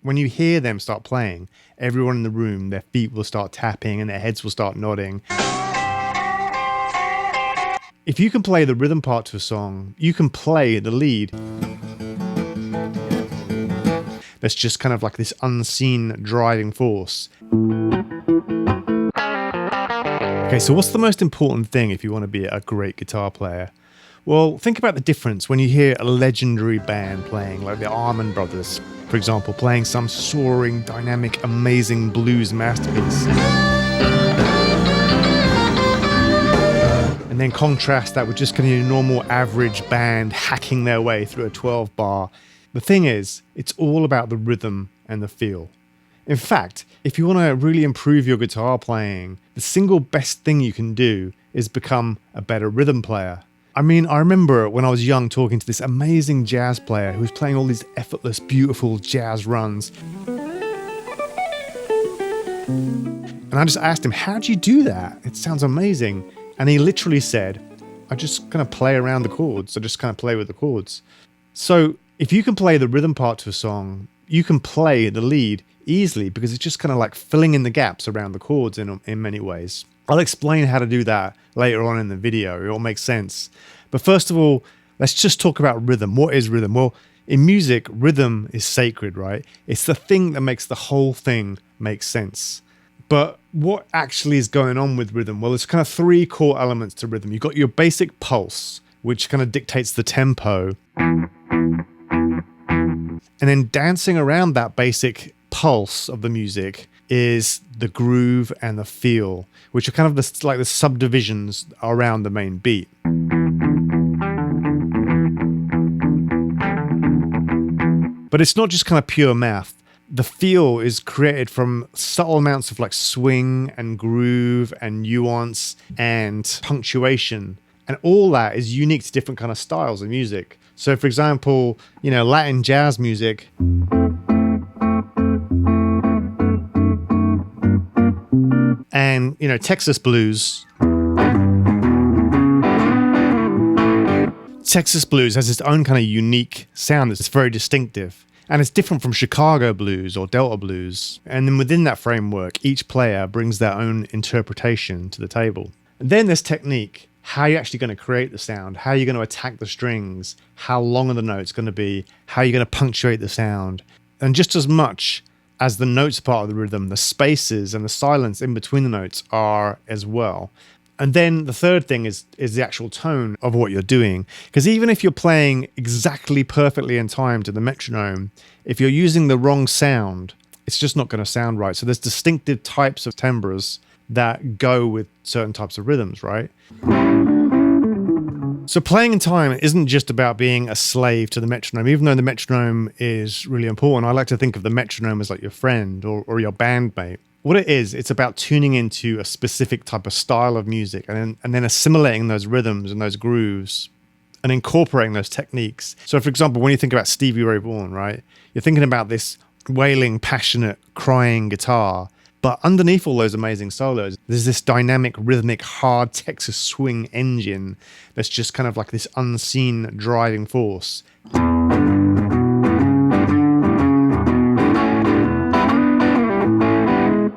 when you hear them start playing, everyone in the room, their feet will start tapping and their heads will start nodding. If you can play the rhythm part to a song, you can play the lead. That's just kind of like this unseen driving force. Okay, so what's the most important thing if you want to be a great guitar player? Well, think about the difference when you hear a legendary band playing, like the Allman Brothers, for example, playing some soaring, dynamic, amazing blues masterpiece. And then contrast that with just kind of a normal average band hacking their way through a 12 bar. The thing is, it's all about the rhythm and the feel. In fact, if you want to really improve your guitar playing, the single best thing you can do is become a better rhythm player. I mean, I remember when I was young talking to this amazing jazz player who was playing all these effortless, beautiful jazz runs. And I just asked him, how do you do that? It sounds amazing. And he literally said, I just kind of play around the chords. I just kind of play with the chords. So if you can play the rhythm part to a song, you can play the lead easily because it's just kind of like filling in the gaps around the chords in many ways. I'll explain how to do that later on in the video. It all makes sense. But first of all, let's just talk about rhythm. What is rhythm? Well, in music, rhythm is sacred, right? It's the thing that makes the whole thing make sense. But what actually is going on with rhythm? Well, there's kind of three core elements to rhythm. You've got your basic pulse, which kind of dictates the tempo. And then dancing around that basic pulse of the music is the groove and the feel, which are kind of the subdivisions around the main beat. But it's not just kind of pure math. The feel is created from subtle amounts of like swing and groove and nuance and punctuation. And all that is unique to different kind of styles of music. So for example, Latin jazz music. And, Texas blues. Texas blues has its own kind of unique sound that's very distinctive. And it's different from Chicago blues or Delta blues. And then within that framework, each player brings their own interpretation to the table. And then there's technique. How are you actually going to create the sound? How are you going to attack the strings? How long are the notes going to be? How are you going to punctuate the sound? And just as much as the notes part of the rhythm, the spaces and the silence in between the notes are as well. And then the third thing is the actual tone of what you're doing. Because even if you're playing exactly perfectly in time to the metronome, if you're using the wrong sound, it's just not going to sound right. So there's distinctive types of timbres that go with certain types of rhythms, right? So playing in time isn't just about being a slave to the metronome, even though the metronome is really important. I like to think of the metronome as like your friend or your bandmate. What it is, it's about tuning into a specific type of style of music and then assimilating those rhythms and those grooves and incorporating those techniques. So for example, when you think about Stevie Ray Vaughan, right, you're thinking about this wailing, passionate, crying guitar. But underneath all those amazing solos, there's this dynamic, rhythmic, hard Texas swing engine that's just kind of like this unseen driving force.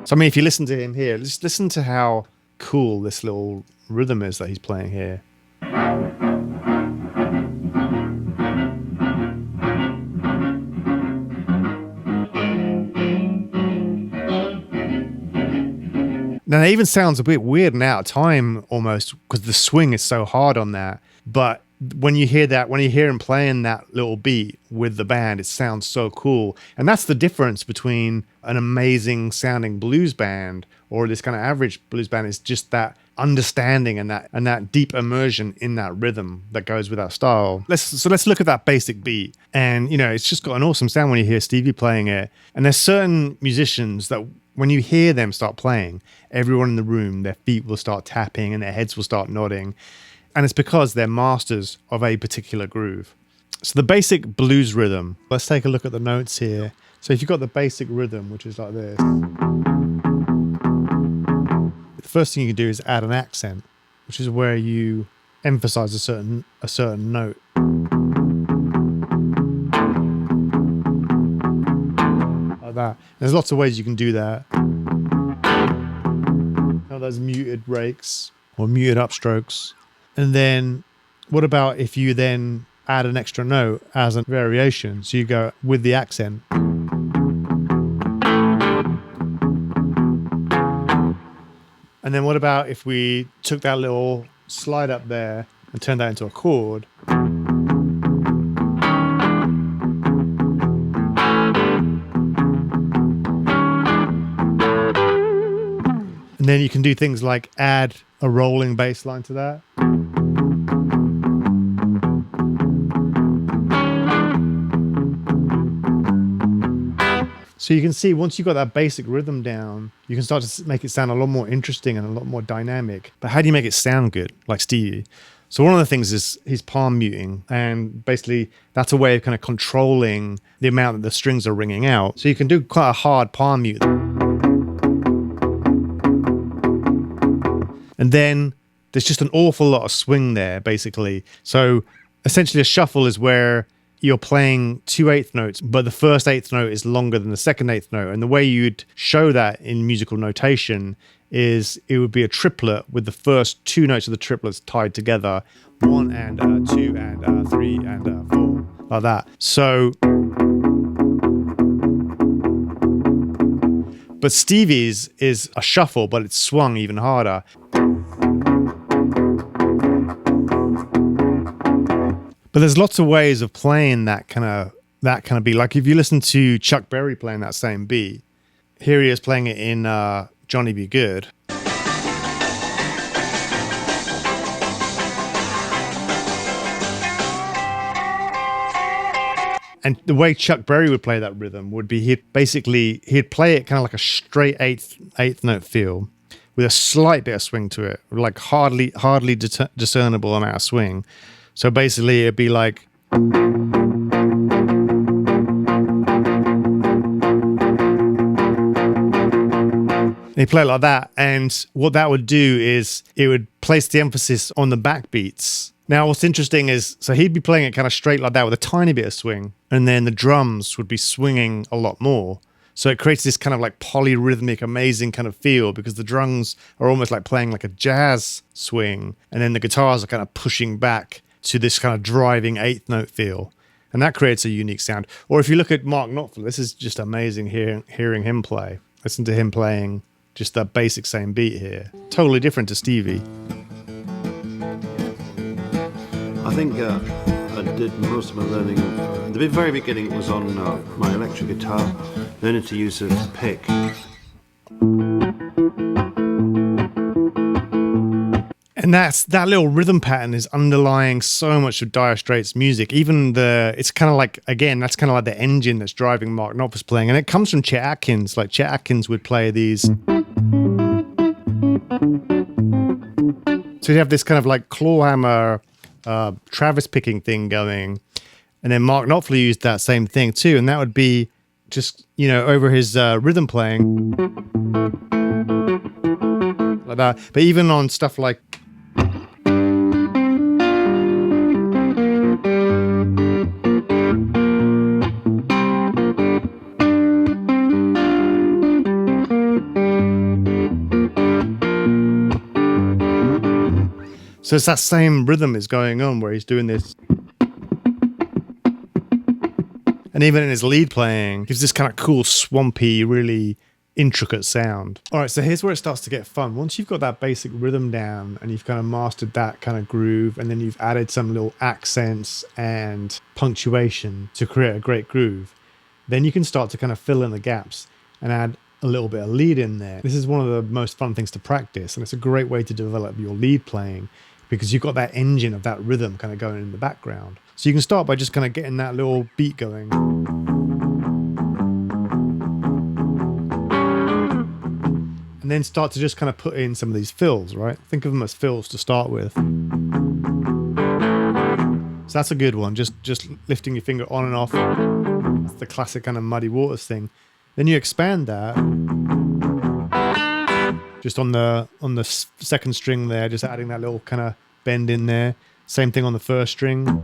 So, I mean, if you listen to him here, just listen to how cool this little rhythm is that he's playing here. Now, that even sounds a bit weird and out of time almost because the swing is so hard on that. But when you hear him playing that little beat with the band, it sounds so cool. And that's the difference between an amazing sounding blues band or this kind of average blues band, is just that understanding and that deep immersion in that rhythm that goes with that style. Let's look at that basic beat. And, it's just got an awesome sound when you hear Stevie playing it. And there's certain musicians that when you hear them start playing, everyone in the room, their feet will start tapping and their heads will start nodding. And it's because they're masters of a particular groove. So the basic blues rhythm, let's take a look at the notes here. So if you've got the basic rhythm, which is like this, the first thing you can do is add an accent, which is where you emphasize a certain note. that. There's lots of ways you can do that. Those muted breaks or muted upstrokes. And then what about if you then add an extra note as a variation? So you go with the accent. And then what about if we took that little slide up there and turned that into a chord? And then you can do things like add a rolling bass line to that. So you can see once you've got that basic rhythm down, you can start to make it sound a lot more interesting and a lot more dynamic. But how do you make it sound good, like Stevie? So one of the things is his palm muting, and basically that's a way of kind of controlling the amount that the strings are ringing out. So you can do quite a hard palm mute. And then there's just an awful lot of swing there, basically. So essentially a shuffle is where you're playing 2 8th notes, but the first 8th note is longer than the second 8th note. And the way you'd show that in musical notation is it would be a triplet with the first 2 notes of the triplets tied together, 1 and 2 and 3 and 4, like that. So, but Stevie's is a shuffle, but it's swung even harder. But there's lots of ways of playing that kind of beat. Like if you listen to Chuck Berry playing that same beat, here he is playing it in Johnny Be Good. And the way Chuck Berry would play that rhythm would be he'd play it kind of like a straight eighth note feel with a slight bit of swing to it, like hardly discernible amount of swing. So basically it'd be like, he'd play it like that, and what that would do is it would place the emphasis on the backbeats. Now what's interesting is, so he'd be playing it kind of straight like that with a tiny bit of swing, and then the drums would be swinging a lot more. So it creates this kind of like polyrhythmic, amazing kind of feel, because the drums are almost like playing like a jazz swing, and then the guitars are kind of pushing back to this kind of driving 8th note feel. And that creates a unique sound. Or if you look at Mark Knopfler, this is just amazing hearing him play. Listen to him playing just that basic same beat here. Totally different to Stevie. I think I did most of my learning. The very beginning was on my electric guitar, learning to use a pick. And that little rhythm pattern is underlying so much of Dire Straits' music. Even it's kind of like, again, that's kind of like the engine that's driving Mark Knopfler's playing. And it comes from Chet Atkins. Like Chet Atkins would play these. So you have this kind of like clawhammer, Travis picking thing going. And then Mark Knopfler used that same thing too. And that would be just, over his rhythm playing. Like that. But even on stuff like, so it's that same rhythm is going on where he's doing this. And even in his lead playing, gives this kind of cool, swampy, really intricate sound. All right, so here's where it starts to get fun. Once you've got that basic rhythm down and you've kind of mastered that kind of groove, and then you've added some little accents and punctuation to create a great groove, then you can start to kind of fill in the gaps and add a little bit of lead in there. This is one of the most fun things to practice, and it's a great way to develop your lead playing, because you've got that engine of that rhythm kind of going in the background. So you can start by just kind of getting that little beat going. And then start to just kind of put in some of these fills, right? Think of them as fills to start with. So that's a good one, just lifting your finger on and off. That's the classic kind of Muddy Waters thing. Then you expand that. Just on the second string there, just adding that little kind of bend in there. Same thing on the first string.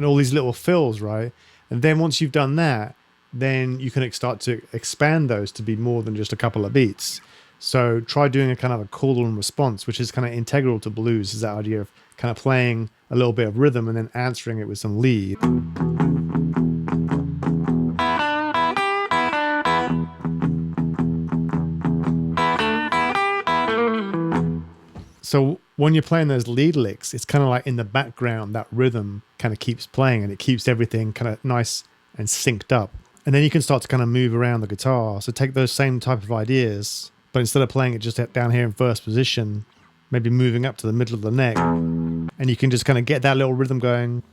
all these little fills, right? And then once you've done that, then you can start to expand those to be more than just a couple of beats. So try doing a kind of a call and response, which is kind of integral to blues, is that idea of kind of playing a little bit of rhythm and then answering it with some lead. So when you're playing those lead licks, it's kind of like in the background, that rhythm kind of keeps playing and it keeps everything kind of nice and synced up. And then you can start to kind of move around the guitar. So take those same type of ideas, but instead of playing it just down here in first position, maybe moving up to the middle of the neck, and you can just kind of get that little rhythm going.